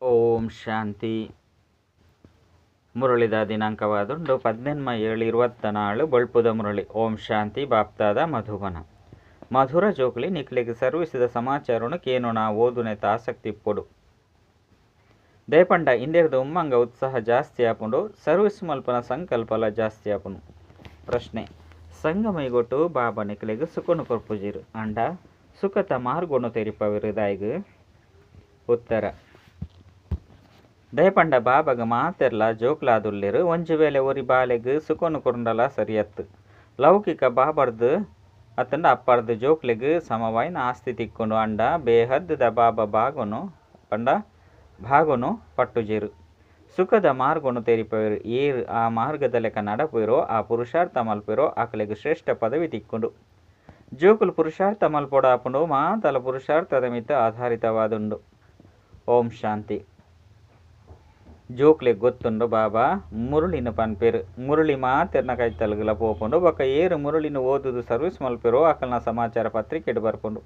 ಓಂ ಶಾಂತಿ. ಮುರಳಿದ ದಿನಾಂಕವಾದುಂಡು 18/7/24 ಬಳ್ಪುದ ಮುರಳಿ. ಓಂ ಶಾಂತಿ. ಬಾಪ್ತಾದ ಮಧುಬನ ಮಧುರ ಜೋಕುಲಿ ನಿಕ್ಲಿಗೆ ಸರ್ವಿಸಿದ ಸಮಾಚಾರನು ಕೇನೋಣ ಓದುನೆತ ಆಸಕ್ತಿ ಇಪ್ಪುಡು. ದೇಪಂಡ ಇಂದಿರದ ಉಮ್ಮಂಗ ಉತ್ಸಾಹ ಜಾಸ್ತಿ ಆಪುಂಡು. ಸರ್ವಿಸ್ ಮಲ್ಪನ ಸಂಕಲ್ಪಲ ಜಾಸ್ತಿ ಆಪುನು. ಪ್ರಶ್ನೆ: ಸಂಗಮೈಗೊಟ್ಟು ಬಾಬಾ ನಿಕ್ಲಿಗೆ ಸುಖನು ಕೊರ್ಪುಜಿರು ಅಂಡ ಸುಖತ ಮಾರ್ಗೊನು ತೆರಿಪವಿರುದಾಯ್ಗು. ಉತ್ತರ: ದಯಪಂಡ ಬಾಬಾಗ ಮಾತೆರ್ಲ ಜೋಕ್ಲಾದುಲ್ಲೆರು ಒಂಜಿ ವೇಳೆ ಒರಿ ಬಾಲೆಗ್ ಸುಖನು ಕೊರ್ಂಡಲ ಸರಿಯತ್ತು. ಲೌಕಿಕ ಬಾಬರ್ದು ಅತ್ತಂಡ ಅಪ್ಪರ್ದು ಜೋಕ್ಲೆಗ್ ಸಮವಾಯಿನ ಆಸ್ತಿ ತಿಕ್ಕೊಂಡು ಅಂಡ ಬೇಹದ್ದ ಬಾಬಾ ಭಾಗೊನು ಪಟ್ಟುಜೇರು. ಸುಖದ ಮಾರ್ಗೊನು ತೆರಿಪವಿರು ಏರು ಆ ಮಾರ್ಗದ ಲೆಕ್ಕ ನಡಪುವಿರೋ ಆ ಪುರುಷಾರ್ಥ ಮಲ್ಪಿರೋ ಆಕಲೆಗ್ ಶ್ರೇಷ್ಠ ಪದವಿ ತಿಕ್ಕೊಂಡು. ಜೋಕುಲು ಪುರುಷಾರ್ಥ ಮಲ್ಪೋಡ ಆಪುಂಡು ಮಾತಲ ಪುರುಷಾರ್ಥದ ಮಿತ್ತ ಆಧಾರಿತವಾದುಂಡು. ಓಂ ಶಾಂತಿ. ಜೋಕ್ಲೆ ಗೊತ್ತುಂಡು ಬಾಬಾ ಮುರುಳಿನ ಪನ್ಪೇರು ಮುರುಳಿ ಮಾತೆರ್ನ ಕೈತಲ್ಗಲ ಪೋಪುಂಡು ಬೊಕ್ಕ ಏರು ಮುರುಳಿನ ಓದುದು ಸರ್ವಿಸ್ ಮಲ್ಪೆರೋ ಅಕಲ್ನ ಸಮಾಚಾರ ಪತ್ರಿಕೆಡು ಬರ್ಪುಂಡು.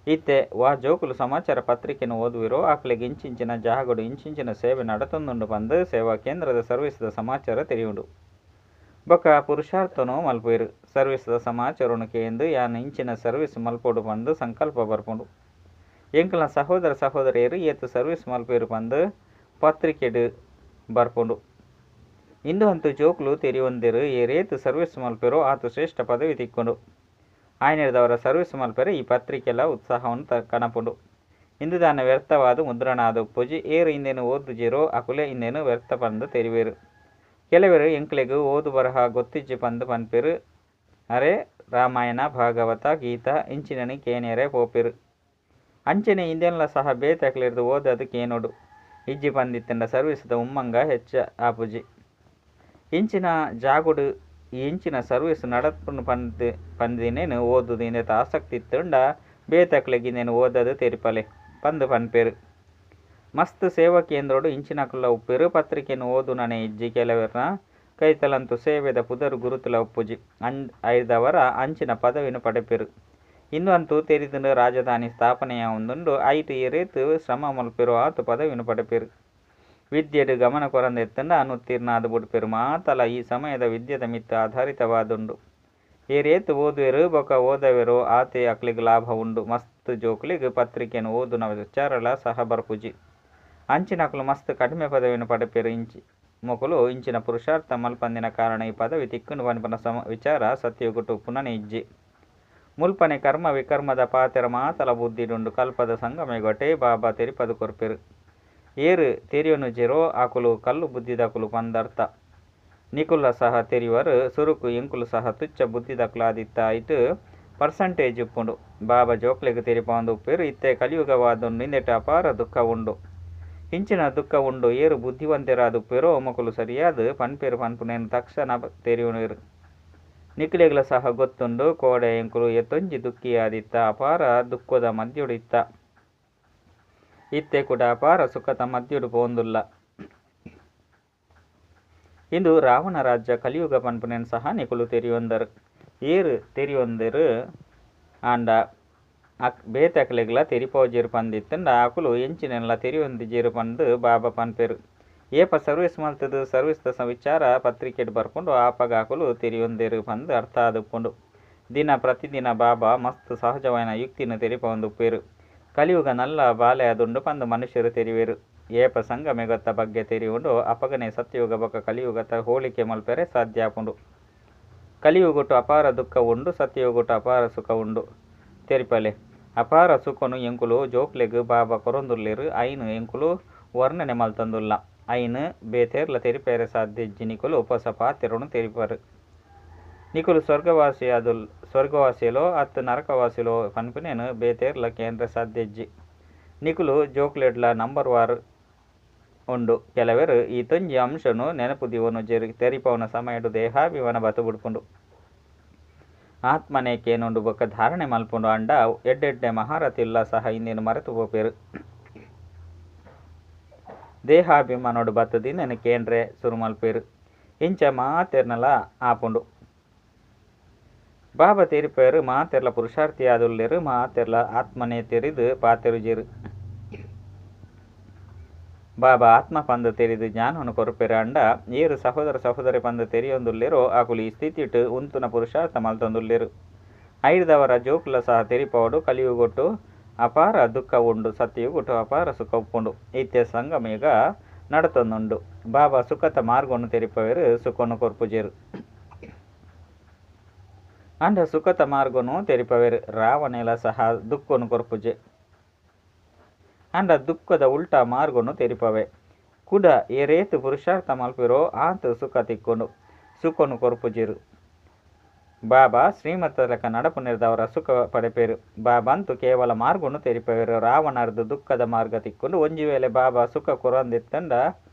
ಇತ್ತೆ ವಾ ಜೋಕುಲು ಸಮಾಚಾರ ಪತ್ರಿಕೆನ ಓದುವಿರೋ ಆಕಲೆಗೆ ಇಂಚಿಂಚಿನ ಜಾಗಡು ಇಂಚಿಂಚಿನ ಸೇವೆ ನಡತೊಂದುಂಡು ಬಂದು ಸೇವಾ ಕೇಂದ್ರದ ಸರ್ವಿಸ್ದ ಸಮಾಚಾರ ತೆರೆಯುಂಡು. ಬೊಕ್ಕ ಪುರುಷಾರ್ಥನೂ ಮಲ್ಪುವಿರು ಸರ್ವಿಸ್ದ ಸಮಾಚಾರನು ಕೇಂದು ಯಾನ್ ಇಂಚಿನ ಸರ್ವಿಸ್ ಮಲ್ಪೋಡು ಬಂದು ಸಂಕಲ್ಪ ಬರ್ಪುಂಡು. ಎಂಕಲ್ನ ಸಹೋದರ ಸಹೋದರಿಯರು ಏತು ಸರ್ವಿಸ್ ಮಲ್ಪೇರು ಬಂದು ಪತ್ರಿಕೆಡು ಬರ್ಪುಂಡು. ಇಂದು ಅಂತೂ ಜೋಕುಲು ತೆರಿಯೊಂದಿರು ಏರೇತು ಸರ್ವಿಸ್ ಮಲ್ಪೆರೋ ಆತು ಶ್ರೇಷ್ಠ ಪದವಿ ತಿಕ್ಕೊಂಡು ಆಯ್ನೆದವರ ಸರ್ವಿಸ್ ಮಲ್ಪೆರೆ ಈ ಪತ್ರಿಕೆಲ್ಲ ಉತ್ಸಾಹವನ್ನು ಕಣಪುಂಡು. ಇಂದು ದಾನ ವ್ಯರ್ಥವಾದ ಮುದ್ರಣ ಆದ ಉಪ್ಪುಜಿ ಏರು ಇಂದೇನು ಓದುಜಿರೋ ಅಕುಲೆ ಇಂದೇನು ವ್ಯರ್ಥ ಪಂದು ತೆರಿವೇರು. ಕೆಲವರು ಎಂಕ್ಲೆಗು ಓದು ಬರಹ ಗೊತ್ತಿಜ್ಜಿ ಪಂದು ಪನ್ಪೆರು ಅರೆ ರಾಮಾಯಣ ಭಾಗವತ ಗೀತಾ ಇಂಚಿನನಿ ಕೇನೆರೆ ಪೋಪೆರು. ಅಂಚನೆ ಇಂದೆಲ್ಲ ಸಹ ಬೇತಕ್ಲಿರ್ದು ಓದದು ಕೇನೋಡು ಇಜ್ಜಿ ಪಂದಿತ್ತಂಡ ಸರ್ವಿಸ್ದ ಉಮ್ಮಂಗ ಹೆಚ್ಚ ಆಪುಜಿ. ಇಂಚಿನ ಜಾಗುಡು ಇಂಚಿನ ಸರ್ವಿಸ್ ನಡಪುನು ಪಂದಿನೇನು ಓದುದು ಇಂದೆತ ಆಸಕ್ತಿ ಇತ್ತುಂಡ ಬೇತಕ್ಲೆಗಿಂದೇನು ಓದದು ತೆರಿಪಲೆ ಪಂದು ಪನ್ಪೇರು. ಮಸ್ತ್ ಸೇವಾ ಕೇಂದ್ರೋಡು ಇಂಚಿನಕುಲ್ಲ ಉಪ್ಪೇರು ಪತ್ರಿಕೆನು ಓದು ನನೆ ಇಜ್ಜಿ ಕೆಲವರ್ನ ಕೈತಲಂತು ಸೇವೆದ ಪುದರು ಗುರುತುಲ ಉಪ್ಪುಜಿ ಐದವರ ಅಂಚಿನ ಪದವಿನು ಪಡೆಪೆರು. ಇಂದು ಅಂತೂ ತೆರಿದು ರಾಜಧಾನಿ ಸ್ಥಾಪನೆಯ ಒಂದುಂಡು ಐಟು ಏರೇತು ಶ್ರಮ ಮಲ್ಪೆರು ಆತು ಪದವಿನು ಪಡೆಪೆರು. ವಿದ್ಯೆಡು ಗಮನ ಕೊರಂದೆತ್ತಂಡ ಅನುತ್ತೀರ್ಣ ಆದು ಬಿಡ್ಪೆರು ಮಾತಲ ಈ ಸಮಯದ ವಿದ್ಯೆದ ಮಿತ್ತ ಆಧಾರಿತವಾದುಂಡು. ಏರೇತು ಓದುವೆರು ಬೊಕ ಓದವೆರೋ ಆತೆ ಅಕ್ಲಿಗ್ ಲಾಭ ಉಂಡು. ಮಸ್ತ್ ಜೋಕ್ಲಿಗ್ ಪತ್ರಿಕೆನು ಓದುನ ವಿಚಾರಲ ಸಹ ಬರ್ಪುಜಿ. ಅಂಚಿನಕುಲು ಮಸ್ತ್ ಕಡಿಮೆ ಪದವಿನು ಪಡೆಪೆರು ಮೊಕುಲು ಇಂಚಿನ ಪುರುಷಾರ್ಥ ಮಲ್ಪಂದಿನ ಕಾರಣ ಈ ಪದವಿ ತಿಕ್ಕುಂಡು ಪನ್ಪನ ವಿಚಾರ ಸತ್ಯಗುಟ್ಟು ಪುನನೆ ಇಜ್ಜಿ. ಮುಲ್ಪನೆ ಕರ್ಮ ವಿಕರ್ಮದ ಪಾತೆರ ಮಾತಲ ಬುದ್ಧಿಡುಂಡು ಕಲ್ಪದ ಸಂಗಮೆಗೊಟ್ಟೆ ಬಾಬಾ ತೆರಿಪದು ಕೊರ್ಪೆರು. ಏರು ತೆರಿಯೊನು ಜೆರೋ ಆಕುಲು ಕಲ್ಲು ಬುದ್ಧಿದಕುಲು ಪಂದರ್ಥ. ನಿಕುಲ ಸಹ ತೆರಿವರು ಸುರುಕು ಎಂಕುಲು ಸಹ ತುಚ್ಚ ಬುದ್ಧಿದಕುಲಾದಿತ್ತ ಐಟು ಪರ್ಸಂಟೇಜ್ ಉಪ್ಪುಂಡು. ಬಾಬಾ ಜೋಕ್ಲೆಗ್ ತೆರಿಪಂದು ಉಪ್ಪೇರು ಇತ್ತೆ ಕಲಿಯುಗವಾದುಂಡು ಇಂದೆಟ ಅಪಾರ ದುಃಖ ಉಂಡು. ಇಂಚಿನ ದುಃಖ ಉಂಡು ಏರು ಬುದ್ಧಿವಂತೆರಾದು ಉಪ್ಪೇರೋ ಮೊಕುಲು ಸರಿಯಾದ ಪನ್ಪೇರು ಪನ್ಪುನೇನು ತಕ್ಷಣ ತೆರಿಯುಣಿರು. ನಿಕ್ಲೆಗ್ಲ ಸಹ ಗೊತ್ತುಂಡು ಕೋಡೆ ಎಂಕುಲು ಎತ್ತೊಂಜಿ ದುಃಖಿಯಾದಿತ್ತ ಅಪಾರ ದುಃಖದ ಮದ್ಯುಡು ಇತ್ತ. ಇತ್ತೆ ಕೂಡ ಅಪಾರ ಸುಖದ ಮದ್ಯುಡು ಪೋಂದುಲ್ಲ. ಇಂದು ರಾವಣ ರಾಜ್ಯ ಕಲಿಯುಗ ಪನ್ಪುನೇನು ಸಹ ನಿಕುಲು ತೆರಿಯೊಂದರು ಏರು ತೆರಿಯೊಂದರು ಆಂಡ ಬೇತಕ್ಲೆಗ್ಲ ತೆರಿಪೋಜಿರು ಪಂದಿತ್ತಂಡ ಆಕುಲು ಎಂಚಿನೆಲ್ಲ ತೆರಿಯೊಂದಿಜಿರು ಪಂದು ಬಾಬಾ ಪನ್ಪೆರು. ಏಪ ಸರ್ವಿಸ್ ಮಲ್ತದು ಸರ್ವಿಸ್ದ ವಿಚಾರ ಪತ್ರಿಕೆಡ್ ಬರ್ಪುಂಡು ಆಪಗ ಆಕುಲು ತೆರಿಯೊಂದಿರು ಪಂದು ಅರ್ಥ ಆದುಪ್ಪುಂಡು. ದಿನ ಪ್ರತಿದಿನ ಬಾಬಾ ಮಸ್ತ್ ಸಹಜವಾಯಿನ ಯುಕ್ತಿನ ತೆರಿಪೊಂದು ಉಪ್ಪೇರು. ಕಲಿಯುಗ ನಲ್ಲ ಬಾಲೆ ಅದುಂಡು ಪಂದು ಮನುಷ್ಯರು ತೆರಿವೇರು. ಏಪ ಸಂಗಮೆಗೊತ್ತ ಬಗ್ಗೆ ತೆರಿಯುಂಡು ಅಪಗನೆ ಸತ್ಯಯುಗ ಬೊಕ ಕಲಿಯುಗತ ಹೋಳಿಕೆ ಮಲ್ಪೆರೆ ಸಾಧ್ಯ ಆಪುಂಡು. ಕಲಿಯುಗುಟ್ಟು ಅಪಾರ ದುಃಖ ಉಂಡು ಸತ್ಯಯುಗುಟ್ಟು ಅಪಾರ ಸುಖ ಉಂಡು ತೆರಿಪಲೆ. ಅಪಾರ ಸುಖನು ಎಂಕುಲು ಜೋಕ್ಲೆಗ್ ಬಾಬಾ ಕೊರೊಂದುಲ್ಲೆರು ಐನು ಎಂಕುಲು ವರ್ಣನೆ ಮಲ್ತಂದುಲ್ಲ. ಐನು ಬೇತೇರ್ಲ ತೆರಿಪೇರೆ ಸಾಧ್ಯ ಇಜ್ಜಿ ನಿಕುಲು ಹೊಸ ಪಾತೆರನು ತೆರಿಪರು. ನಿಕುಲು ಸ್ವರ್ಗವಾಸಿಯಲೋ ಅತ್ತು ನರಕವಾಸಿಲೋ ಪನ್ಪುನೇನು ಬೇತೇರ್ಲ ಕೇಂದ್ರ ಸಾಧ್ಯ ಇಜ್ಜಿ. ನಿಕುಲು ಜೋಕ್ಲೆಡ್ಲ ನಂಬರ್ ವಾರ್ ಉಂಡು. ಕೆಲವರು ಈ ತೊಂಜಿ ಅಂಶನು ನೆನಪುದಿವನು ತೆರಿಪವನ ಸಮಯಡು ದೇಹಾಭಿಮಾನ ಬತು ಬಿಡ್ಪುಂಡು. ಆತ್ಮನೆ ಕೇನುಂಡು ಬೊಕ್ಕ ಧಾರಣೆ ಮಲ್ಪುಂಡು ಅಂಡ ಎಡ್ಡೆಡ್ಡೆ ಮಹಾರಥಿಲ್ಲ ಸಹ ಇಂದೇನು ಮರೆತು ಪೋಪೇರು. ದೇಹಾಭಿಮಾನೋಡು ಬತ್ತದಿಂದೆನು ಕೇಂದ್ರೆ ಸುರು ಮಲ್ಪೇರು. ಇಂಚ ಮಾತೆರ್ನಲ ಆಪುಂಡು. ಬಾಬಾ ತೆರಿಪೇರು ಮಾತೆರ್ಲ ಪುರುಷಾರ್ಥಿಯಾದುಲ್ಲೆರು ಮಾತೆರ್ಲ ಆತ್ಮನೆ ತೆರಿದು ಪಾತೆರುಜೇರು. ಬಾಬಾ ಆತ್ಮ ಪಂದು ತೆರಿದು ಜ್ಞಾನವನ್ನು ಕೊರಪೆರು ಅಂಡ ಏರು ಸಹೋದರ ಸಹೋದರಿ ಪಂದು ತೆರಿಯೊಂದುಲ್ಲೇರೋ ಆಕುಲು ಈ ಸ್ಥಿತಿಟ್ಟು ಉಂತುನ ಪುರುಷಾರ್ಥ ಮಲ್ತೊಂದುಲ್ಲೇರು ಐದವರ ಜೋಕುಲ ಸಹ ತೆರಿಪವಡು ಕಲಿಯುಗೊಟ್ಟು ಅಪಾರ ದುಃಖ ಉಂಡು ಸತ್ಯಯುಗೊಟ್ಟು ಅಪಾರ ಸುಖ ಉಪ್ಪುಂಡು ಇತ್ಯ ಸಂಗಮೇಗ ನಡತೊಂದುಂಡು ಬಾಬಾ ಸುಖತ ಮಾರ್ಗವನ್ನು ತೆರಿಪವೆರು ಸುಖವನ್ನು ಕೊರ್ಪುಜೇರು ಅಂಡ ಸುಖತ ಮಾರ್ಗವನ್ನು ತೆರಿಪವೆರು ರಾವಣೆಲ ಸಹ ದುಃಖವನ್ನು ಕೊರ್ಪುಜೆ ಅಂಡ ದುಃಖದ ಉಲ್ಟಾ ಮಾರ್ಗವನ್ನು ತೆರಿಪವೆ ಕುಡ ಏ ರೇತು ಪುರುಷಾರ್ಥ ಮಲ್ಪಿರೋ ಆತ ಸುಖ ತಿಕ್ಕೊಂಡು ಸುಖವನ್ನು ಕೊರ್ಪುಜೇರು ಬಾಬಾ ಶ್ರೀಮತಲಕ ನಡಪು ನಿರ್ದವರ ಸುಖ ಪಡೆಪೇರು ಬಾಬಂತು ಕೇವಲ ಮಾರ್ಗವನ್ನು ತೆರಿಪೇರು ರಾವಣರ್ದು ದುಃಖದ ಮಾರ್ಗ ತಿಕ್ಕೊಂಡು ಒಂಜಿ ವೇಳೆ ಬಾಬಾ ಸುಖ ಕೊರಂದೆತ್ತಂಡ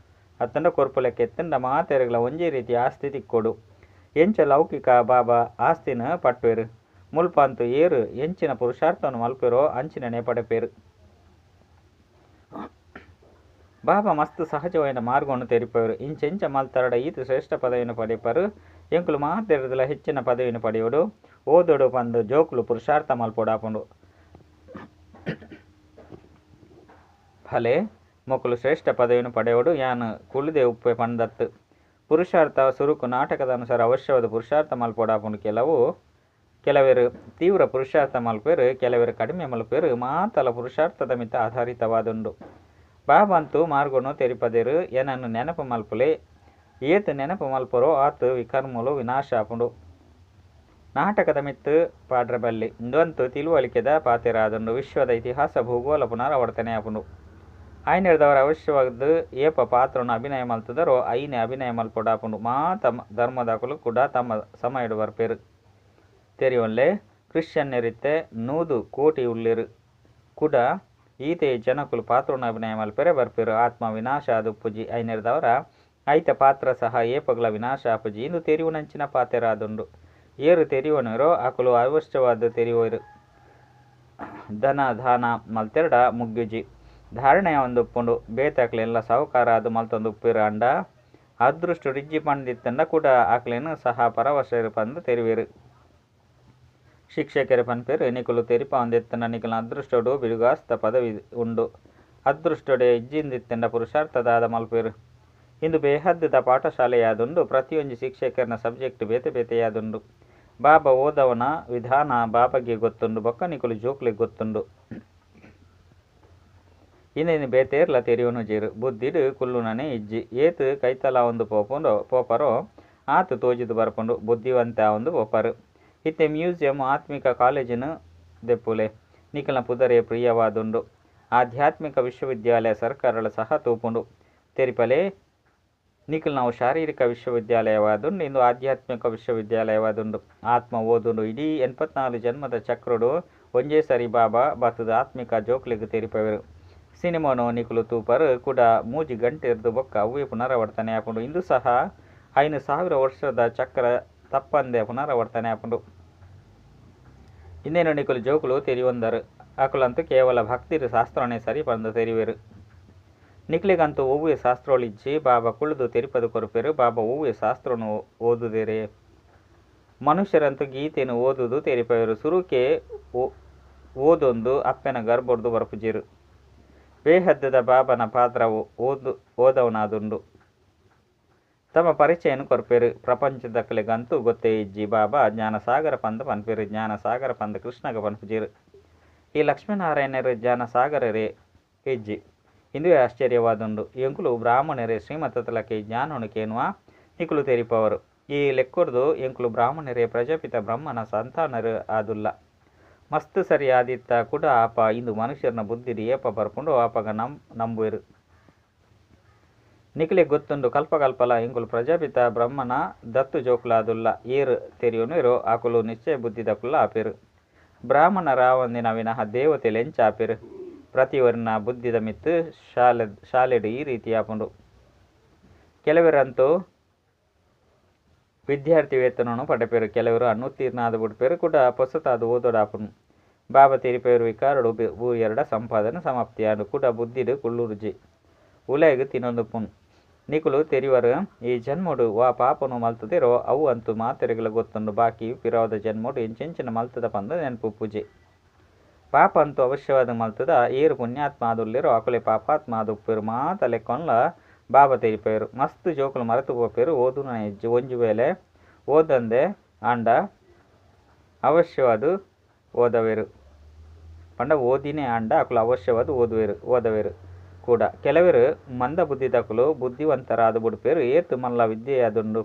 ಅತ್ತಂಡ ಕೊರ್ಪುಲೆಕ್ಕೆ ಎತ್ತಂಡ ಮಾತೆರೆಗಳ ಒಂಜಿ ರೀತಿ ಆಸ್ತಿ ತಿಕ್ಕೊಡು ಎಂಚ ಲೌಕಿಕ ಬಾಬಾ ಆಸ್ತಿನ ಪಟ್ಪೇರು ಮುಲ್ಪಂತು ಏರು ಎಂಚಿನ ಪುರುಷಾರ್ಥವನ್ನು ಮಲ್ಪೇರೋ ಅಂಚಿನನೆ ಪಡೆಪೇರು ಬಾಬಾ ಮಸ್ತ್ ಸಹಜವಾದ ಮಾರ್ಗವನ್ನು ತೆರಿಪವರು ಇಂಚೆಂಚ ಮಲ್ತರಡ ಈತ ಶ್ರೇಷ್ಠ ಪದವಿಯನ್ನು ಪಡೆಪರು ಎಂಕುಲು ಮಾತೆರದಲ ಹೆಚ್ಚಿನ ಪದವಿಯನ್ನು ಪಡೆಯುವುದು ಓದೋಡು ಬಂದು ಜೋಕುಲು ಪುರುಷಾರ್ಥ ಮಲ್ಪೊಡಾಪುಂಡು ಫಲೆ ಮೊಕ್ಕಲು ಶ್ರೇಷ್ಠ ಪದವಿಯನ್ನು ಪಡೆಯುವುದು ಯಾನು ಕುಳಿದೆ ಉಪ್ಪೆ ಪಂದತ್ತು ಪುರುಷಾರ್ಥ ಸುರುಕು ನಾಟಕದ ಅನುಸಾರ ಅವಶ್ಯವಾದ ಪುರುಷಾರ್ಥ ಮಲ್ಪೊಡಾಪುಂಡು ಕೆಲವರು ತೀವ್ರ ಪುರುಷಾರ್ಥ ಮಲ್ಪೇರು ಕೆಲವರು ಕಡಿಮೆ ಮಲ್ಪೇರು ಮಾತಲ ಪುರುಷಾರ್ಥದ ಮಿತ ಆಧಾರಿತವಾದುಂಡು ಬಾಬಂತು ಮಾರ್ಗವನ್ನು ತೆರಿಪದೇರು ಏನನ್ನು ನೆನಪು ಮಲ್ಪಲೆ ಏತು ನೆನಪು ಮಲ್ಪರೋ ಆತು ವಿಕರ್ಮಲು ವಿನಾಶ ಆಪುಂಡು ನಾಟಕದ ಮಿತ್ತು ಪಾಡ್ರ ಬಲ್ಲಿ ಇಂದಂತು ತಿಳುವಳಿಕೆದ ಪಾತೆರಾದುಂಡು ವಿಶ್ವದ ಇತಿಹಾಸ ಭೂಗೋಳ ಪುನರಾವರ್ತನೆ ಆಪುಂಡು ಐನೆರದವರ ಅವಶ್ಯವಾದ ಏಪ ಪಾತ್ರವನ್ನು ಅಭಿನಯ ಮಲ್ತದರೋ ಐನೆ ಅಭಿನಯ ಮಲ್ಪೊಡಾಪುಂಡು ತಮ್ಮ ಧರ್ಮದಾಕಲು ಕೂಡ ತಮ್ಮ ಸಮಯಡು ಬರ್ಪೇರು ತೆರಿಯೊಲ್ಲೆ ಕ್ರಿಶ್ಚಿಯನ್ನರಿತ್ತೆ 100 ಕೋಟಿ ಉಳ್ಳಿರು ಕೂಡ ಈತೆ ಜನಕುಲು ಪಾತ್ರವನ್ನು ಅಭಿನಯ ಮಲ್ಪೆರೆ ಬರ್ಪೇರು ಆತ್ಮ ವಿನಾಶ ಆದುಪ್ಪುಜಿ ಐನೆರದವರ ಐತ ಪಾತ್ರ ಸಹ ಏಪಗಳ ವಿನಾಶ ಆಪುಜಿ ಇಂದು ತೆರಿವುನಂಚಿನ ಪಾತೆರಾದುಂಡು ಏರು ತೆರಿವನರೋ ಆಕುಲು ಅವಶ್ಯವಾದ ತೆರಿವರು ಧನ ದಾನ ಮಲ್ತೆರಡ ಮುಗ್ಗುಜಿ ಧಾರಣೆಯ ಒಂದು ಉಪ್ಪುಂಡು ಬೇತಾಕ್ಲೆಲ್ಲ ಸಾಹುಕಾರ ಅದು ಮಲ್ತೊಂದು ಉಪ್ಪಿರು ಅಂಡ ಅದೃಷ್ಟ ರಿಜ್ಜಿ ಪಂಡಿತ್ತಂಡ ಕೂಡ ಆಕ್ಲೇನು ಸಹ ಪರವಶರು ಪಂದು ತೆರಿವೇರು ಶಿಕ್ಷಕರ ಪನ್ಪೇರು ನಿಕುಲು ತೆರಿಪ ಒಂದೆತ್ತಂಡ ನಿಕುಲ ಅದೃಷ್ಟೋಡು ಬಿಡುಗಾಸ್ತ ಪದವಿ ಉಂಡು ಅದೃಷ್ಟೊಡೆ ಇಜ್ಜಿಂದಿತ್ತಂಡ ಪುರುಷಾರ್ಥದಾದ ಮಲ್ಪೇರು ಇಂದು ಬೇಹದ್ದದ ಪಾಠಶಾಲೆಯಾದುಂಡು ಪ್ರತಿಯೊಂದು ಶಿಕ್ಷಕರನ ಸಬ್ಜೆಕ್ಟ್ ಬೇತೆ ಬೇತೆಯಾದುಂಡು ಬಾಬಾ ಓದವನ ವಿಧಾನ ಬಾಬಾಗೆ ಗೊತ್ತುಂಡು ಬೊಕ್ಕ ನಿಕುಲು ಜೋಕ್ಲಿಗೆ ಗೊತ್ತುಂಡು ಇನ್ನೇನು ಬೇತೇರ್ಲ ತೆರಿವನು ಜೀರು ಬುದ್ಧಿಡು ಕುಲ್ಲುನನೆ ಇಜ್ಜಿ ಏತು ಕೈತಲ ಒಂದು ಪೋಪರೋ ಆತು ತೋಜಿದು ಬರ್ಪುಂಡು ಬುದ್ಧಿವಂತ ಒಂದು ಪೋಪರು ಇತ್ತೆ ಮ್ಯೂಸಿಯಂ ಆತ್ಮಿಕ ಕಾಲೇಜಿನ ದೆಪ್ಪುಲೆ ನಿಕಲ್ನ ಪುದರೆ ಪ್ರಿಯವಾದುಂಡು ಆಧ್ಯಾತ್ಮಿಕ ವಿಶ್ವವಿದ್ಯಾಲಯ ಸರ್ಕಾರಗಳ ಸಹ ತೂಪುಂಡು ತೆರಿಪಲೆ ನಿಕಲ್ ನಾವು ಶಾರೀರಿಕ ವಿಶ್ವವಿದ್ಯಾಲಯವಾದುಂಡು ಇಂದು ಆಧ್ಯಾತ್ಮಿಕ ವಿಶ್ವವಿದ್ಯಾಲಯವಾದುಂಡು ಆತ್ಮ ಓದುಂಡು ಇಡೀ 84 ಜನ್ಮದ ಚಕ್ರಡು ಒಂಜೇ ಸರಿ ಬಾಬಾ ಬತ್ತದ ಆತ್ಮಿಕ ಜೋಕ್ಲಿಗೆ ತೆರಿಪವರು ಸಿನಿಮಾನು ನಿಕುಲು ತೂಪರು ಕೂಡ 3 ಗಂಟೆ ಇರ್ದು ಬೊಕ್ಕ ಅವೇ ಪುನರಾವರ್ತನೆ ಆಪುಂಡು ಇಂದು ಸಹ 5,000 ವರ್ಷದ ಚಕ್ರ ತಪ್ಪಂದೆ ಪುನರಾವರ್ತನೆ ಆಪುಂಡು ಇಂದೇನು ನಿಕುಲು ಜೋಕುಲು ತೆರಿಯೊಂದರು ಅಕುಲಂತೂ ಕೇವಲ ಭಕ್ತಿರು ಶಾಸ್ತ್ರನೇ ಸರಿ ಬಂದು ತೆರಿವೇರು ನಿಕ್ಲಿಗಂತೂ ಓವುವೆ ಶಾಸ್ತ್ರೊಳಿಜ್ಜಿ ಬಾಬಾ ಕುಳಿದು ತೆರಿಪದು ಕೊರಪೇರು ಬಾಬಾ ಓವುವೆ ಶಾಸ್ತ್ರನು ಓದುದೇರೆ ಮನುಷ್ಯರಂತೂ ಗೀತೆಯನ್ನು ಓದುದು ತೆರಿಪೇರು ಸುರುಕೆ ಓದೊಂದು ಅಪ್ಪನ ಗರ್ಭೊಡ್ದು ಬರ್ಪುಜಿರು ಬೇಹದ್ದದ ಬಾಬನ ಪಾತ್ರವು ಓದವನಾದುಂಡು ತಮ್ಮ ಪರಿಚಯನು ಕೊರಪೇರು ಪ್ರಪಂಚದಕ್ಕಲಿಗಂತೂ ಗೊತ್ತೇ ಇಜ್ಜಿ ಬಾಬಾ ಜ್ಞಾನಸಾಗರ ಪಂದ ಪನ್ಪೇರು ಜ್ಞಾನಸಾಗರ ಪಂದ ಕೃಷ್ಣಗ ಪನ್ಪುಜಿರು ಈ ಲಕ್ಷ್ಮೀನಾರಾಯಣರು ಜ್ಞಾನಸಾಗರರೇ ಇಜ್ಜಿ ಇಂದುವೇ ಆಶ್ಚರ್ಯವಾದುಂಡು ಎಂಕುಲು ಬ್ರಾಹ್ಮಣರೇ ಶ್ರೀಮತಲಕ್ಕೆ ಜ್ಞಾನೊಣಕ್ಕೆ ಎನ್ನುವ ನಿಕುಲು ತೆರಿಪವರು ಈ ಲೆಕ್ಕುರ್ದು ಎಂಕುಲು ಬ್ರಾಹ್ಮಣರೇ ಪ್ರಜಾಪಿತ ಬ್ರಹ್ಮನ ಸಂತಾನರು ಆದುಲ್ಲ ಮಸ್ತ್ ಸರಿ ಆದಿತ್ತ ಕೂಡ ಆಪ ಇಂದು ಮನುಷ್ಯರನ ಬುದ್ಧಿರಿ ಏಪ ಬರ್ಪುಂಡು ಆಪಗ ನಂಬುವೆರು ನಿಖಿಲೆ ಗೊತ್ತುಂಡು ಕಲ್ಪಕಲ್ಪಲ ಎಂಕುಲು ಪ್ರಜಾಪಿತ ಬ್ರಹ್ಮನ ದತ್ತು ಜೋಕುಲಾದುಲ್ಲ ಏರು ತೆರಿಯೋನು ಆಕುಲು ನಿಶ್ಚಯ ಬುದ್ಧಿದಕುಲ್ಲ ಆಪೇರು ಬ್ರಾಹ್ಮಣರ ಒಂದಿನ ವಿನಃ ದೇವತೆ ಲೆಂಚ ಆಪೇರು ಪ್ರತಿವರ್ನ ಬುದ್ಧಿದ ಮಿತ್ತು ಶಾಲೆಡು ಈ ರೀತಿ ಆಪುಂಡು ಕೆಲವರಂತೂ ವಿದ್ಯಾರ್ಥಿ ವೇತನವನ್ನು ಪಡೆಪೇರು ಕೆಲವರು ಅನುತ್ತೀರ್ಣ ಆದ ಬಿಡ್ಪೇರು ಕೂಡ ಪೊಸತಾದ ಓದೋಡಾಪುನು ಬಾಬಾ ತೆರಿಪೇರು ವಿಕಾರಡು ಭೂ ಎರಡ ಸಂಪಾದನೆ ಸಮಾಪ್ತಿಯಾಡು ಕೂಡ ಬುದ್ಧಿಡು ಕುಳ್ಳುರುಜಿ ಉಲೆಗ್ ತಿನ್ನೊಂದು ಪುನ್ ನಿಕುಲು ತೆರಿವರು ಈ ಜನ್ಮಡು ವಾ ಪಾಪನು ಮಲ್ತದಿರೋ ಅವು ಅಂತೂ ಮಾತೆರೆಗಳ ಗೊತ್ತುಂಡು ಬಾಕಿ ಪಿರಾವದ ಜನ್ಮಡು ಎಂಚೆಂಚಿನ ಮಲ್ತದ ಪಂದ ನೆನಪು ಪೂಜೆ ಪಾಪ ಅಂತೂ ಅವಶ್ಯವಾದ ಮಲ್ತದ ಏರು ಪುಣ್ಯಾತ್ಮ ಆದುಲ್ಲಿರೋ ಅಕುಲೆ ಪಾಪಾತ್ಮ ಆದುಪ್ಪೇರು ಮಾತಲೆ ಕೊಂಡ್ಲ ಬಾಬಾ ತೆರಿಪೇರು ಮಸ್ತ್ ಜೋಕುಲು ಮರೆತು ಪೋಪೇರು ಓದು ಹೆಜ್ಜೆ ಒಂಜು ವೇಳೆ ಓದಂದೆ ಆಂಡ ಅವಶ್ಯವಾದ ಓದವೇರು ಪಂಡ ಓದಿನೇ ಆಂಡ ಅಕುಲು ಅವಶ್ಯವಾದ ಓದವೇರು ಕೂಡ ಕೆಲವರು ಮಂದ ಬುದ್ಧಿದಕುಲು ಬುದ್ಧಿವಂತರಾದ ಬುಡ್ಪೇರು ಏತು ಮಲ್ಲ ವಿದ್ಯೆಯಾದುಂಡು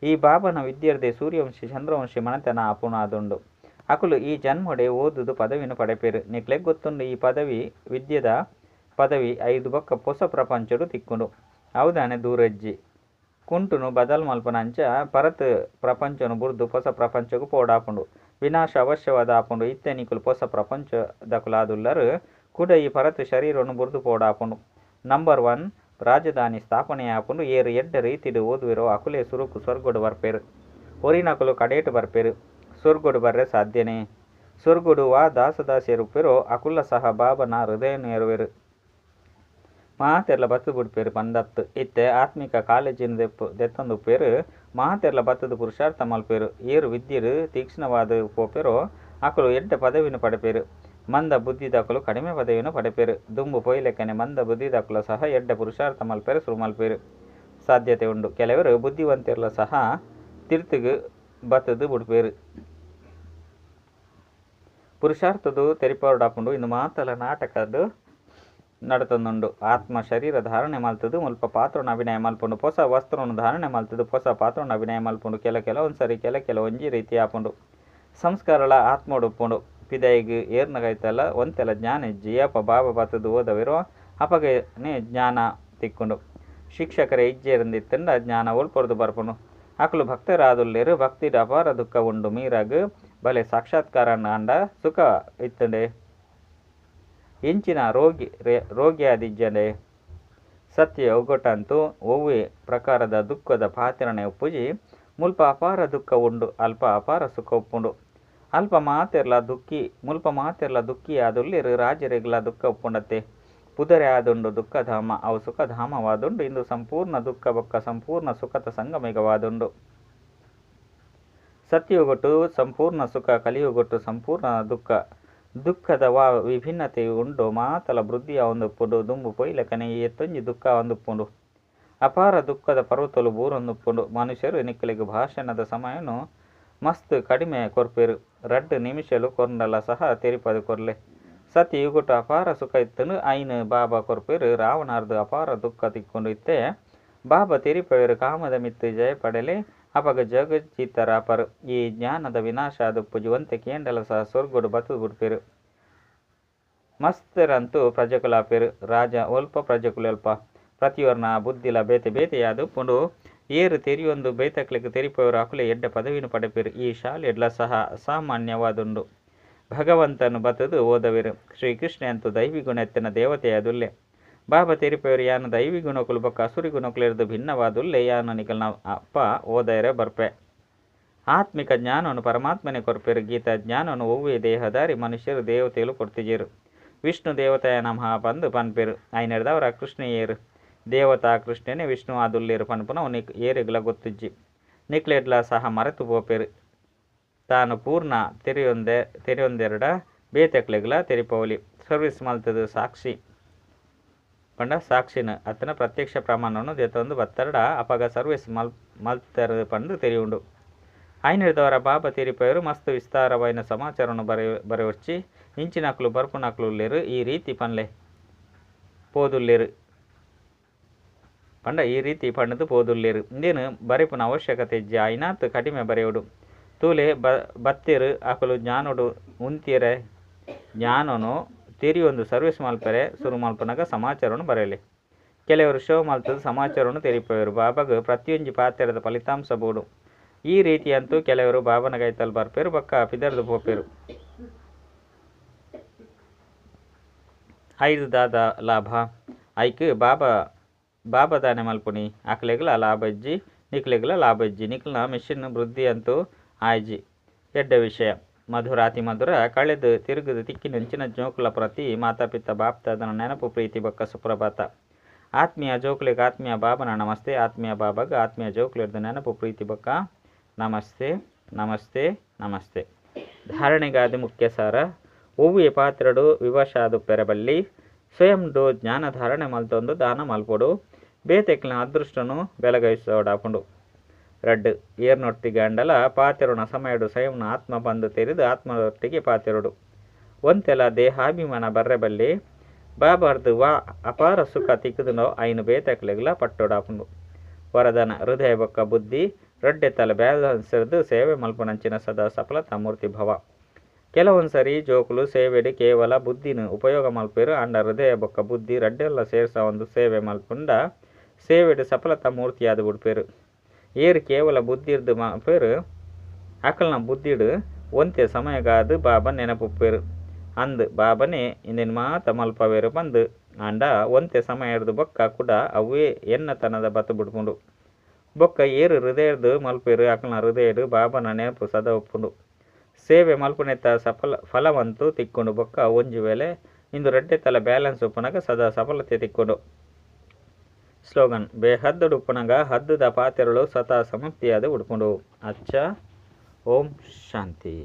ಈ ಬಾಬನ ವಿದ್ಯೆರ್ದೆ ಸೂರ್ಯವಂಶಿ ಚಂದ್ರವಂಶಿ ಮನತನ ಅಪುನಾದುಂಡು ಅಕುಲು ಈ ಜನ್ಮೊಡೆ ಓದುದು ಪದವಿನ ಪಡೆಪೇರು ನಿಕ್ಲೆಗ್ ಗೊತ್ತುಂಡು ಈ ಪದವಿ ವಿದ್ಯೆದ ಪದವಿ 5 ಬೊಕ್ಕ ಹೊಸ ಪ್ರಪಂಚಡು ತಿಕ್ಕುಂಡು ಅವದಾನೆ ದೂರಜ್ಜಿ ಕುಂಟುನು ಬದಲ್ ಮಲ್ಪನಂಚ ಪರತ್ ಪ್ರಪಂಚನು ಬುರ್ದು ಹೊಸ ಪ್ರಪಂಚಗೂ ಪೋಡಾಪುಂಡು ವಿನಾಶ ಅವಶ್ಯವಾದ ಆಪುಂಡು ಇತ್ತೆ ನಿಕುಲು ಹೊಸ ಪ್ರಪಂಚದಕುಲಾದುಲ್ಲರು ಕೂಡ ಈ ಪರತ್ ಶರೀರನು ಬುರ್ದು ಪೋಡಾಪುಂಡು. ನಂಬರ್ 1 ರಾಜಧಾನಿ ಸ್ಥಾಪನೆ ಆಪುಂಡು ಏರು ಎಡ್ಡ ರೀತಿಡು ಓದುವಿರೋ ಅಕುಲೆ ಸುರುಕು ಸ್ವರ್ಗೊಡು ಬರ್ಪೇರು ಒರಿನಕುಲು ಕಡೇಟು ಬರ್ಪೇರು ಸ್ವರ್ಗೊಡು ಬರ್ರೆ ಸಾಧ್ಯನೇ ಸ್ವರ್ಗೊಡು ವಾ ದಾಸದಾಸಿಯರುಪ್ಪೇರು ಅಕುಲ್ಲ ಸಹ ಬಾಬನ ಹೃದಯನು ಏರುವೆರು ಮಾತೆರ್ಲ ಬತ್ತು ಬಿಡ್ಪೇರು ಬಂದತ್ತು ಇತ್ತೆ ಆತ್ಮಿಕ ಕಾಲೇಜಿನ ದೆತ್ತೊಂದುಪ್ಪೇರು ಮಾತೆರ್ಲ ಬತ್ತದ ಪುರುಷಾರ್ಥ ಮಲ್ಪೇರು ಏರು ವಿದ್ಯರು ತೀಕ್ಷ್ಣವಾದ ಪೋಪೇರು ಅಕುಲು ಎಡ್ಡ ಪದವಿನ ಪಡೆಪೇರು ಮಂದ ಬುದ್ಧಿದಕುಲು ಕಡಿಮೆ ಪದವಿನ ಪಡೆಪೇರು ದುಂಬು ಪೊಯ್ಲೆಕ್ಕನೆ ಮಂದ ಬುದ್ಧಿದಕುಲು ಸಹ ಎಡ್ಡ ಪುರುಷಾರ್ಥ ಮಲ್ಪೇರು ಸುರು ಮಲ್ಪೇರು ಸಾಧ್ಯತೆ ಉಂಡು ಕೆಲವರು ಬುದ್ಧಿವಂತಿರ್ಲ ಸಹ ತಿರ್ತಿಗು ಬತ್ತದು ಬಿಡ್ಪೇರು ಪುರುಷಾರ್ಥದು ತೆರಿಪೋರ್ಡಾಪುಂಡು ಇಂದು ಮಾತಲ ನಾಟಕದ್ದು ನಡತೊಂದುಂಡು ಆತ್ಮ ಶರೀರ ಧಾರಣೆ ಮಲ್ತದು ಮುಲ್ಪ ಪಾತ್ರನ ಅಭಿನಯ ಮಲ್ಪುಂಡು ಹೊಸ ವಸ್ತ್ರವನ್ನು ಧಾರಣೆ ಮಲ್ತದು ಹೊಸ ಪಾತ್ರನ ಅಭಿನಯ ಮಲ್ಪುಂಡು ಕೆಲವೊಂದ್ಸರಿ ಕೆಲ ಒಂಜಿ ರೀತಿ ಆಪುಂಡು ಸಂಸ್ಕಾರಲ ಆತ್ಮೋಡು ಉಪ್ಪುಂಡು ಪಿದೈಗ್ ಏರ್ನಗೈತಲ್ಲ ಒಂತೆಲ ಜ್ಞಾನ ಇಜ್ಜಿ ಅಪ್ಪ ಬಾಬಾ ಬತ್ತದು ಓದವಿರೋ ಅಪಗನೆ ಜ್ಞಾನ ತಿಕ್ಕುಂಡು ಶಿಕ್ಷಕರ ಇಜ್ಜೆರಿಂದಿತ್ತಂಡ ಜ್ಞಾನ ಒಳ್ಪೊರ್ದು ಬರ್ಪುಂಡು ಅಕುಲು ಭಕ್ತರಾದುಲ್ಲೇರು ಭಕ್ತಿದ ಅಪಾರ ದುಃಖ ಉಂಡು ಮೀರಾಗ್ ಬಲೆ ಸಾಕ್ಷಾತ್ಕಾರ ಅಂಡ ಸುಖ ಇತ್ತಂಡೆ ಇಂಚಿನ ರೋಗಿಯಾದಿಜ್ಜಂಡೆ ಸತ್ಯ ಒಗ್ಗಟ್ಟಂತೂ ಒವ್ವೆ ಪ್ರಕಾರದ ದುಃಖದ ಪಾತ್ರನೆ ಉಪ್ಪುಜಿ ಮುಲ್ಪ ಅಪಾರ ದುಃಖ ಉಂಡು ಅಲ್ಪ ಅಪಾರ ಸುಖ ಉಪ್ಪುಂಡು ಅಲ್ಪ ಮಾತೆರ್ಲ ದುಃಖಿ ಮುಲ್ಪ ಮಾತೆರ್ಲ ದುಃಖಿ ಆದುಲ್ಲೇರು ರಾಜರೆಗ್ಲ ದುಃಖ ಉಪ್ಪುಂಡತ್ತೆ ಪುದರೆ ಆದುಂಡು ದುಃಖಧಾಮ ಅವು ಸುಖಧಾಮವಾದುಂಡು ಇಂದು ಸಂಪೂರ್ಣ ದುಃಖ ಬೊಕ್ಕ ಸಂಪೂರ್ಣ ಸುಖದ ಸಂಗಮಿಗವಾದುಂಡು ಸತ್ಯಯುಗೊಟ್ಟು ಸಂಪೂರ್ಣ ಸುಖ ಕಲಿಯುಗೊಟ್ಟು ಸಂಪೂರ್ಣ ದುಃಖದ ವಿಭಿನ್ನತೆ ಉಂಡು ಮಾತಲ ಬೃದ್ಧಿಯ ಒಂದುಪ್ಪುಂಡು ದುಂಬು ಪೊಯ್ಲಕನೆ ಎತ್ತೊಂಜಿ ದುಃಖ ಒಂದುಪ್ಪುಂಡು ಅಪಾರ ದುಃಖದ ಪರ್ವತಲು ಬೂರೊಂದುಪ್ಪುಂಡು ಮನುಷ್ಯರು ನಿಕ್ಕಲಿಗೆ ಭಾಷಣದ ಸಮಯನು ಮಸ್ತ್ ಕಡಿಮೆ ಕೊರ್ಪೇರು 2 ನಿಮಿಷಲು ಕೊರ್ಂಡಲ ಸಹ ತೆರಿಪದು ಕೊರ್ಲೆ ಸತ್ಯಯುಗೊಟ್ಟು ಅಪಾರ ಸುಖ ಇತ್ತನು ಐನು ಬಾಬಾ ಕೊರ್ಪೇರು ರಾವಣಾರ್ದು ಅಪಾರ ದುಃಖ ತಿಕ್ಕೊಂಡು ಇತ್ತೆ ಬಾಬಾ ತೆರಿಪೇರು ಕಾಮದ ಮಿತ್ತು ಜಯ ಪಡೆಲೆ ಅಪಗ ಜಗಜ್ಜಿತರಾಪರು ಈ ಜ್ಞಾನದ ವಿನಾಶ ಅದುಪ್ಪು ಜುವಂತೆ ಕೇಂಡಲ ಸಹ ಸ್ವರ್ಗೊಡು ಬತ್ತು ಬಿಡ್ಪೇರು ಮಸ್ತರಂತೂ ಪ್ರಜೆಕುಲಾಪೇರು ರಾಜ ಒಲ್ಪ ಪ್ರಜೆಕುಲಲ್ಪ ಪ್ರತಿಯೊರ್ನ ಬುದ್ಧಿಲ ಬೇತೆಯಾದುಪ್ಪುಂಡು ಏರು ತೆರಿಯೊಂದು ಬೇತಕ್ಲಿಕ್ಕೆ ತೆರಿಪವರು ಅಕುಲೆ ಎಡ್ಡ ಪದವಿನ ಪಡೆಪೇರು ಈ ಶಾಲೆಡ್ಲ ಸಹ ಅಸಾಮಾನ್ಯವಾದುಂಡು ಭಗವಂತನು ಬತ್ತದು ಓದವೇರು ಶ್ರೀಕೃಷ್ಣ ಅಂತೂ ದೈವಿ ಗುಣೆತ್ತಿನ ದೇವತೆಯಾದುಲ್ಲೆ ಬಾಬಾ ತೆರಿಪೇರು ಯಾನ ದೈವಿ ಗುಣಕುಲು ಬೊಕ್ಕ ಅಸುರಿ ಗುಣಕುಲಿರ್ದು ಭಿನ್ನವಾದುಲ್ಲೆ ಯಾನ ನಿಕಲ್ನ ಅಪ್ಪ ಓದೈರೆ ಬರ್ಪೆ ಆತ್ಮಿಕ ಜ್ಞಾನವನ್ನು ಪರಮಾತ್ಮನೆ ಕೊರ್ಪೇರು ಗೀತಾ ಜ್ಞಾನವನ್ನು ಒವ್ವೆ ದೇಹದಾರಿ ಮನುಷ್ಯರು ದೇವತೆಗಳು ಕೊಡ್ತಿಜೇರು ವಿಷ್ಣು ದೇವತೆಯ ನಮಃ ಬಂದು ಪನ್ಪೇರು ಐನೆಡ್ದವರ ಕೃಷ್ಣೇಯರು ದೇವತಾ ಕೃಷ್ಣನೇ ವಿಷ್ಣು ಆದುಲ್ಲೇರು ಪನ್ಪುನ ಏರಿಗ್ಲ ಗೊತ್ತುಜ್ಜಿ ನಿಕ್ಲೆಡ್ಲ ಸಹ ಮರೆತು ಪೋಪೇರು ತಾನು ಪೂರ್ಣ ತೆರೆಯೊಂದೆರಡ ಬೇತೆಕ್ಲೆಗ್ಲ ತೆರಿಪೋಲಿ ಸರ್ವಿಸ್ ಮಲ್ತದು ಸಾಕ್ಷಿ ಪಂಡ ಸಾಕ್ಷಿನ ಅತನ ಪ್ರತ್ಯಕ್ಷ ಪ್ರಮಾಣವನ್ನು ದೆತ್ತೊಂದು ಬತ್ತರಡ ಅಪಗ ಸರ್ವಿಸ್ ಮಲ್ತರ ಪಂಡು ತೆರಿಯುಂಡು ಐನಿಡ್ದವರ ಬಾಬಾ ತೆರಿಪೇರು ಮಸ್ತ್ ವಿಸ್ತಾರವಾಯಿನ ಸಮಾಚಾರವನ್ನು ಬರೆವರ್ಚಿ ಇಂಚಿನಕ್ಲು ಬರ್ಪುನಕ್ಲುಲ್ಲೇರು ಈ ರೀತಿ ಪನ್ಲೆ ಪೋದುಲ್ಲೇರು ಪಂಡ ಈ ರೀತಿ ಪಂಡದು ಪೋದುಲ್ಲೇರು ಇಂದೇನು ಬರೆಪುನ ಅವಶ್ಯಕತೆ ಇಜ್ಜಿ ಐನಾತ್ ಕಡಿಮೆ ಬರೆಯುಡು ತೂಲೆ ಬತ್ತಿರು ಅಕಲು ಜ್ಞಾನೋಡು ಉಂತಿಯರೆ ಜ್ಞಾನನು ತೆರಿಯೊಂದು ಸರ್ವಿಸ್ ಮಲ್ಪರೆ ಸುರು ಮಲ್ಪನಾಗ ಸಮಾಚಾರವನ್ನು ಬರೆಯಲಿ ಕೆಲವರು ಶೋ ಮಲ್ತದ ಸಮಾಚಾರವನ್ನು ತೆರಿಪೇರು ಬಾಬಾಗ ಪ್ರತಿಯೊಂದು ಪಾತ್ರದ ಫಲಿತಾಂಶ ಬೋಡು ಈ ರೀತಿಯಂತೂ ಕೆಲವರು ಬಾಬನ ಗೈತಲ್ ಬರ್ಪೇರು ಬಕ್ಕ ಪಿದರ್ದು ಪೋಪೇರು 5 ದಾದ ಲಾಭ ಐಕ್ ಬಾಬಾ ದಾನೆ ಮಲ್ಪುನಿ ಅಕ್ಲೆಗ್ಲ ಲಾಭ ಇಜ್ಜಿ ನಿಕ್ಲೆಗ್ಲ ಲಾಭ ಇಜ್ಜಿ ನಿಕ್ಲನ ಮಿಷಿನ್ ವೃದ್ಧಿ ಅಂತೂ ಆಯ್ಜಿ ಎಡ್ಡ ವಿಷಯ ಮಧುರಾತಿ ಮಧುರ ಕಳೆದು ತಿರುಗದು ತಿಕ್ಕಿನಂಚಿನ ಜೋಕುಲ ಪ್ರತಿ ಮಾತಾಪಿತ ಬಾಪ್ತಾದನ ನೆನಪು ಪ್ರೀತಿ ಬಕ್ಕ ಸುಪ್ರಭಾತ ಆತ್ಮೀಯ ಜೋಕುಲಿಗೆ ಆತ್ಮೀಯ ಬಾಬನ ನಮಸ್ತೆ ಆತ್ಮೀಯ ಬಾಬಾಗ ಆತ್ಮೀಯ ಜೋಕುಲಿರ್ದು ನೆನಪು ಪ್ರೀತಿ ಬಕ್ಕ ನಮಸ್ತೆ ನಮಸ್ತೆ ನಮಸ್ತೆ ಧಾರಣೆಗಾದ ಮುಖ್ಯ ಸಾರ ಒವ್ವೆ ಪಾತ್ರಡು ವಿವಶಾದು ಪೆರಬಲ್ಲಿ ಸ್ವಯಂಡು ಜ್ಞಾನ ಧಾರಣೆ ಮಲ್ತೊಂದು ದಾನ ಮಲ್ಪೊಡು ಬೇತೆಕ್ಲಿನ ಅದೃಷ್ಟನು ಬೆಳಗೈಸೋಡಾಪುಂಡು. ರಡ್ಡು ಏರ್ನೊಟ್ಟಿಗೆ ಅಂಡಲ ಪಾತೆರುನ ಸಮಯಡು ಸ್ವಯಂನ ಆತ್ಮ ಬಂದು ತೆರೆದು ಆತ್ಮದೊಟ್ಟಿಗೆ ಪಾತೆರುಡು ಒಂತೆಲ ದೇಹಾಭಿಮಾನ ಬರ್ರೆಬಲ್ಲಿ ಬಾಬಾರ್ದು ವಾ ಅಪಾರ ಸುಖ ತಿಕ್ಕುದುನೋ ಐನು ಬೇತೆಕ್ಲಿಗ್ಲ ಪಟ್ಟೊಡಾಪುಂಡು. ವರದನ ಹೃದಯ ಬೊಕ್ಕ ಬುದ್ಧಿ ರಡ್ಡೆ ತಲೆ ಬ್ಯಾಲೆನ್ಸ್ದು ಸೇವೆ ಮಲ್ಪುನಂಚಿನ ಸದಾ ಸಫಲತಾ ಮೂರ್ತಿ ಭವ. ಕೆಲವೊಂದ್ಸರಿ ಜೋಕುಲು ಸೇವೆಡು ಕೇವಲ ಬುದ್ಧಿನ ಉಪಯೋಗ ಮಲ್ಪೇರು ಅಂಡ ಹೃದಯ ಬೊಕ್ಕ ಬುದ್ಧಿ ರಡ್ಡೆಲ್ಲ ಸೇರ್ಸ ಒಂದು ಸೇವೆ ಮಲ್ಪುಂಡ ಸೇವೆಡು ಸಫಲತಾ ಮೂರ್ತಿಯಾದ ಬಿಡ್ಪೇರು. ಏರು ಕೇವಲ ಬುದ್ಧಿರ್ದು ಮಲ್ಪೇರು ಅಕಲ್ನ ಬುದ್ಧಿಡು ಒಂತೆ ಸಮಯಗಾದು ಬಾಬಾ ನೆನಪುಪ್ಪೇರು ಅಂದು ಬಾಬನೇ ಇಂದಿನ ಮಾತ ಮಲ್ಪವೇರು ಬಂದು ಅಂಡ ಒಂತೆ ಸಮಯರ್ದು ಬೊಕ್ಕ ಕೂಡ ಅವೇ ಎನ್ನತನದ ಬತ್ತು ಬಿಡ್ಪುಂಡು. ಬೊಕ್ಕ ಏರು ಹೃದಯರ್ದು ಮಲ್ಪೇರು ಅಕಲ್ನ ಹೃದಯಡು ಬಾಬನ ನೆನಪು ಸದಾ ಉಪ್ಪುಂಡು. ಸೇವೆ ಮಲ್ಪುನೆತ್ತ ಫಲವಂತು ತಿಕ್ಕೊಂಡು ಬೊಕ್ಕ ಒಂಜಿ ವೇಳೆ ಇಂದು ರಡ್ಡೆ ತಲ ಬ್ಯಾಲೆನ್ಸ್ ಉಪ್ಪುನಗ ಸದಾ ಸಫಲತೆ ತಿಕ್ಕೊಂಡು. ಸ್ಲೋಗನ್ ಬೇಹದ್ದುಡು ಉಪ್ಪುನಗ ಹದ್ದುದ ಪಾತೆರಳು ಸದಾ ಸಮಪ್ತಿಯಾದ ಉಡ್ಪುಂಡು. ಅಚ್ಚ ಓಂ ಶಾಂತಿ.